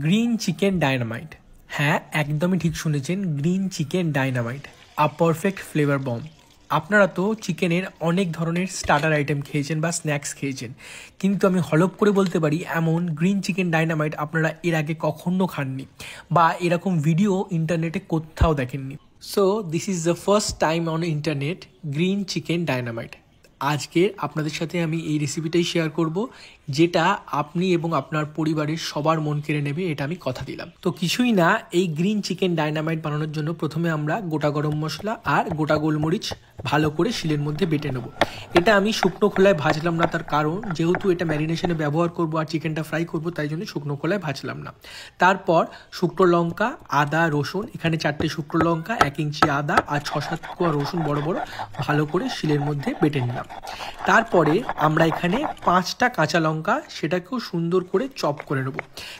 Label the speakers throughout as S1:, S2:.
S1: Green chicken dynamite. হ্যাঁ, একদমই ঠিক শুনেছেন, green chicken dynamite, a perfect flavour bomb. আপনারা তো চিকেনের অনেক ধরনের স্টার্টার আইটেম খেয়েছেন বা স্ন্যাক্স খেয়েছেন, কিন্তু আমি হলপ করে বলতে পারি এমন গ্রিন চিকেন ডায়নামাইট আপনারা এর আগে কখনো খাননি বা এরকম ভিডিও ইন্টারনেটে কোথাও দেখেননি। So this is the first time on internet green chicken dynamite. আজকে আপনাদের সাথে আমি এই রেসিপিটাই শেয়ার করব, যেটা আপনি এবং আপনার পরিবারের সবার মন কেড়ে নেবে, এটা আমি কথা দিলাম। তো কিছুই না, এই গ্রিন চিকেন ডায়নামাইট বানানোর জন্য প্রথমে আমরা গোটা গরম মশলা আর গোটা গোলমরিচ ভালো করে শিলের মধ্যে বেটে নেব। এটা আমি শুকনো খোলায় ভাজলাম না, তার কারণ যেহেতু এটা ম্যারিনেশনে ব্যবহার করব আর চিকেনটা ফ্রাই করব, তাই জন্য শুকনো খোলায় ভাজলাম না। তারপর শুকনো লঙ্কা, আদা, রসুন, এখানে 4টে শুকনো লঙ্কা, 1 ইঞ্চি আদা আর 6-7 কোয়া রসুন বড় বড় ভালো করে শিলের মধ্যে বেটে নিলাম। তারপরে আমরা এখানে 5টা কাঁচা লঙ্কা, সেটাকেও সুন্দর করে চপ করে নেব।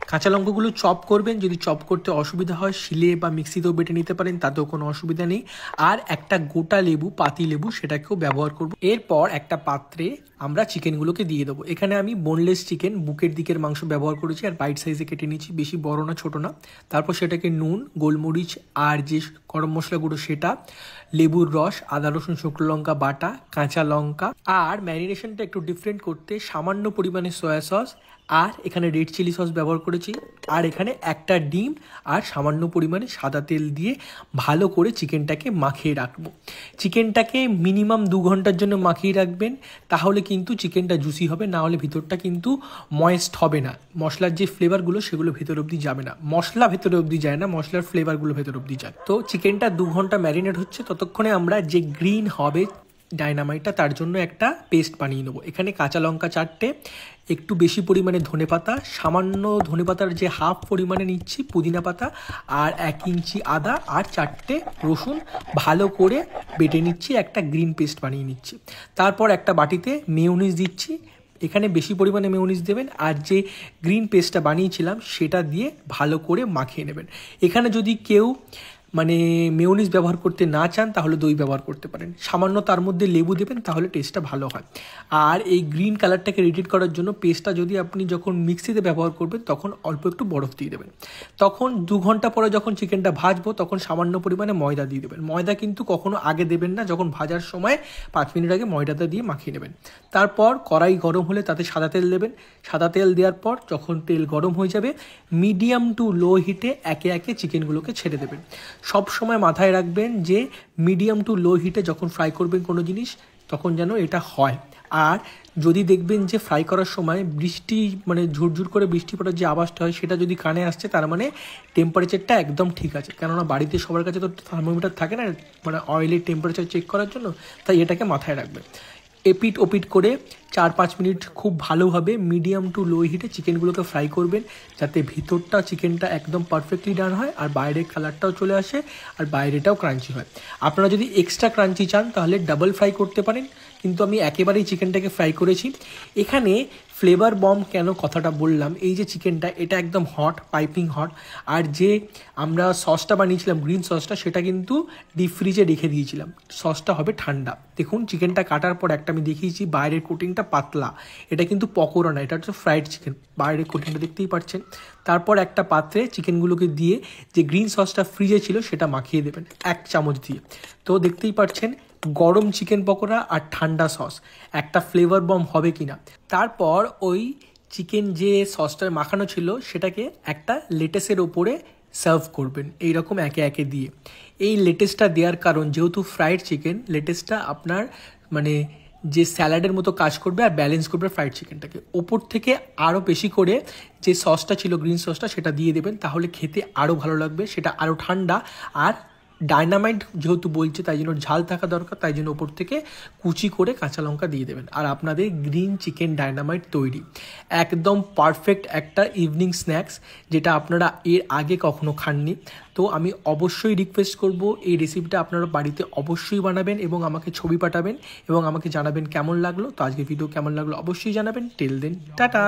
S1: কাঁচা লঙ্কাগুলো চপ করবেন, যদি চপ করতে অসুবিধা হয় শিলে বা মিক্সিতেও বেটে নিতে পারেন, তাতেও কোনো অসুবিধা নেই। আর একটা গোটা লেবু, পাতি লেবু, সেটাকেও ব্যবহার করব। এরপর একটা পাত্রে আমরা চিকেনগুলোকে দিয়ে দেবো। এখানে আমি বোনলেস চিকেন, বুকের দিকের মাংস ব্যবহার করেছি আর বাইট সাইজে কেটে নিয়েছি, বেশি বড় না ছোট না। তারপর সেটাকে নুন, গোলমরিচ আর যে গরম মশলা গুঁড়ো সেটা, লেবুর রস, আদা রসুন শুকনো লঙ্কা বাটা, কাঁচা লঙ্কা আর ম্যারিনেশনটা একটু ডিফারেন্ট করতে সামান্য পরিমাণে সয়া সস আর এখানে রেড চিলি সস ব্যবহার করেছি, আর এখানে একটা ডিম আর সামান্য পরিমাণে সাদা তেল দিয়ে ভালো করে চিকেনটাকে মাখিয়ে রাখবো। চিকেনটাকে মিনিমাম 2 ঘন্টার জন্য মাখিয়ে রাখবেন, তাহলে কিন্তু চিকেনটা জুসি হবে, না হলে ভিতরটা কিন্তু ময়েস্ট হবে না। মশলার যে ফ্লেভারগুলো সেগুলো ভেতর অবধি যাবে না, মশলা ভেতরে অবধি যায় না, মশলার ফ্লেভারগুলো ভেতর অবধি যায়। তো চিকেনটা 2 ঘন্টা ম্যারিনেট হচ্ছে, ততক্ষণে আমরা যে গ্রিন হবে ডায়নামাইটটা, তার জন্য একটা পেস্ট বানিয়ে নেবো। এখানে কাঁচা লঙ্কা 4টে, একটু বেশি পরিমাণে ধনেপাতা, সামান্য ধনেপাতার যে হাফ পরিমাণে নিচ্ছি পুদিনা পাতা, আর 1 ইঞ্চি আদা আর 4টে রসুন ভালো করে বেটে নিচ্ছি, একটা গ্রিন পেস্ট বানিয়ে নিচ্ছি। তারপর একটা বাটিতে মেয়োনিজ দিচ্ছি, এখানে বেশি পরিমাণে মেয়োনিজ দেবেন, আর যে গ্রিন পেস্টটা বানিয়েছিলাম সেটা দিয়ে ভালো করে মাখিয়ে নেবেন। এখানে যদি কেউ মেয়োনিজ ব্যবহার করতে না চান তাহলে দই ব্যবহার করতে পারেন, সামান্য তার মধ্যে লেবু দেবেন, তাহলে টেস্টটা ভালো হয়। আর এই গ্রিন কালারটাকে রিটেট করার জন্য পেস্টটা যদি আপনি যখন মিক্সিতে ব্যবহার করবেন তখন অল্প একটু বরফ দিয়ে দেবেন। তখন 2 ঘন্টা পরে যখন চিকেনটা ভাজবো তখন সামান্য পরিমাণে ময়দা দিয়ে দেবেন। ময়দা কিন্তু কখনো আগে দেবেন না, যখন ভাজার সময় 5 মিনিট আগে ময়দাটা দিয়ে মাখিয়ে নেবেন। তারপর কড়াই গরম হলে তাতে সাদা তেল দেবেন। সাদা তেল দেওয়ার পর যখন তেল গরম হয়ে যাবে, মিডিয়াম টু লো হিটে একে একে চিকেনগুলোকে ছেড়ে দেবেন। সব সময় মাথায় রাখবেন যে মিডিয়াম টু লো হিটে যখন ফ্রাই করবেন কোনো জিনিস, তখন যেন এটা হয়। আর যদি দেখবেন যে ফ্রাই করার সময় বৃষ্টি ঝুরঝুর করে বৃষ্টি পড়ার যে আওয়াজটা হয় সেটা যদি কানে আসছে, তার মানে টেম্পারেচারটা একদম ঠিক আছে। কেননা বাড়িতে সবার কাছে তো থার্মোমিটার থাকে না অয়েলের টেম্পারেচার চেক করার জন্য, তাই এটাকে মাথায় রাখবেন। এপিট ওপিট করে 4-5 মিনিট খুব ভালোভাবে মিডিয়াম টু লো হিটে চিকেনগুলোকে ফ্রাই করবেন, যাতে ভিতরটা চিকেনটা একদম পারফেক্টলি ডান হয় আর বাইরের কালারটাও চলে আসে আর বাইরেটাও ক্রাঞ্চি হয়। আপনারা যদি এক্সট্রা ক্রাঞ্চি চান তাহলে ডাবল ফ্রাই করতে পারেন, কিন্তু আমি একেবারেই চিকেনটাকে ফ্রাই করেছি। এখানে ফ্লেভার বম কেন কথাটা বললাম, এই যে চিকেনটা এটা একদম হট, পাইপিং হট, আর যে আমরা সসটা বানিয়েছিলাম গ্রিন সসটা, সেটা কিন্তু ডিপ ফ্রিজে রেখে দিয়েছিলাম, সসটা হবে ঠান্ডা। দেখুন চিকেনটা কাটার পর একটা আমি দেখিয়েছি, বাইরের কোটিংটা পাতলা, এটা কিন্তু পকোড়া না, এটা হচ্ছে ফ্রাইড চিকেন, বাইরের কোটিংটা দেখতেই পাচ্ছেন। তারপর একটা পাত্রে চিকেনগুলোকে দিয়ে যে গ্রিন সসটা ফ্রিজে ছিল সেটা মাখিয়ে দেবেন 1 চামচ দিয়ে। তো দেখতেই পাচ্ছেন গরম চিকেন পকোড়া আর ঠান্ডা সস, একটা ফ্লেভার বম হবে কিনা। তারপর ওই চিকেন যে সসটা মাখানো ছিল সেটাকে একটা লেটেসের ওপরে সার্ভ করবেন, এইরকম একে একে দিয়ে। এই লেটেসটা দেওয়ার কারণ, যেহেতু ফ্রাইড চিকেন, লেটেসটা আপনার যে স্যালাডের মতো কাজ করবে আর ব্যালেন্স করবে ফ্রাইড চিকেনটাকে। ওপর থেকে আরও বেশি করে যে সসটা ছিল গ্রিন সসটা সেটা দিয়ে দেবেন, তাহলে খেতে আরও ভালো লাগবে, সেটা আরও ঠান্ডা। আর ডায়নামাইট যেহেতু বলছে তাই জন্য ঝাল থাকা দরকার, তাই জন্য ওপর থেকে কুচি করে কাঁচা লঙ্কা দিয়ে দেবেন, আর আপনাদের গ্রিন চিকেন ডায়নামাইট তৈরি। একদম পারফেক্ট একটা ইভিনিং স্ন্যাক্স, যেটা আপনারা এর আগে কখনো খাননি। তো আমি অবশ্যই রিকোয়েস্ট করব এই রেসিপিটা আপনারা বাড়িতে অবশ্যই বানাবেন এবং আমাকে ছবি পাঠাবেন এবং আমাকে জানাবেন কেমন লাগলো। তো আজকে ভিডিও কেমন লাগলো অবশ্যই জানাবেন। Till then, tata.